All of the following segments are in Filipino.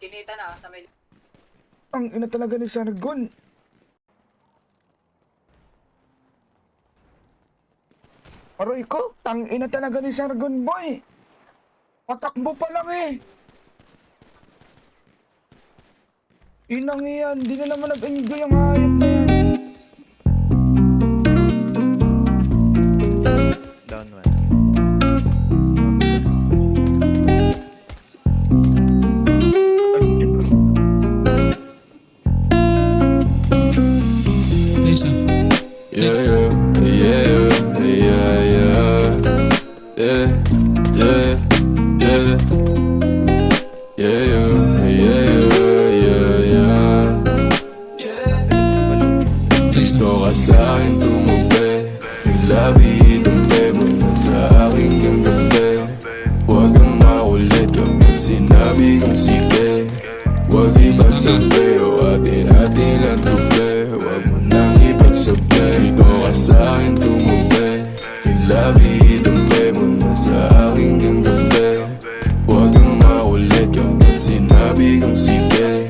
Kinita na sa may... Ang ina talaga ni Sargon. Aroy ko, tang ina talaga ni Sargon boy. Patakbo pa lang eh. Inang yan, di na naman nag-enjoy ang hayop na yan. Down one. Isa. Yeah, yeah, yeah, yeah, yeah, yeah, yeah, yeah, yeah, Isa. Ito ka sa'kin tumubi, yung labi idumpe mo na sa aking ganggabi. Huwag kang makulit kapag sinabi kong sige. Huwag ipagsabi o atin-atin ang tubi. Huwag mo nang ipagsabi. Ito ka sa'kin tumubi, yung labi idumpe mo na sa aking ganggabi. Huwag kang makulit kapag sinabi kong sige.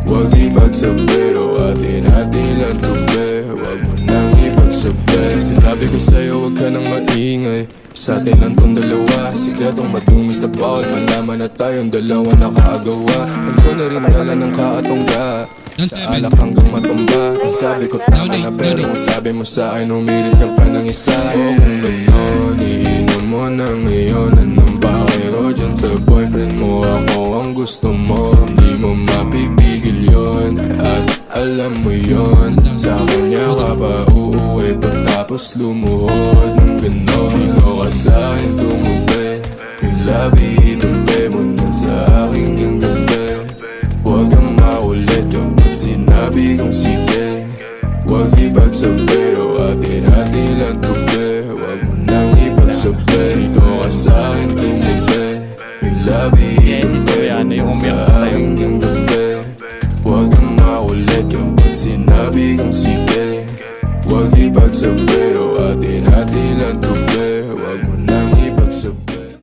Huwag ipagsabi o atin-atin ang tubi. Huwag mo nang ipagsabi. Sinabi ko sa'yo huwag ka nang maingay. Sa atin lang tong dalawa, sikretong madungis na bawal malaman na tayong dalawa nakaagawa. Huwag ko na rin dala ng kaatongga sa alak hanggang matumba. Sabi ko tama na pero kung sabi mo sa akin umirit ka pa ng isa. O kung gano'n, iinom mo na ngayon. Anong bakero dyan sa boyfriend mo? Ako ang gusto mo, hindi mo mapipigil yun. At alam mo yun, sa kanya ka pa uuwi pagtapos lumuhod ng gano'n. Ikaw ka sa'kin tumubi, yung labi idumpe mo na sa aking ganggabi. Huwag kang makulit kapag sinabi kong sige. Huwag ipagsabi o atin-atin lang tubi. Huwag mo nang ipagsabi. Ito ka sa'kin tumubi, yung labi idumpe mo na sa aking ganggabi. Huwag kang makulit kapag sinabi kong sige. Huwag ipagsabi o atin-atin lang tubi. Huwag mo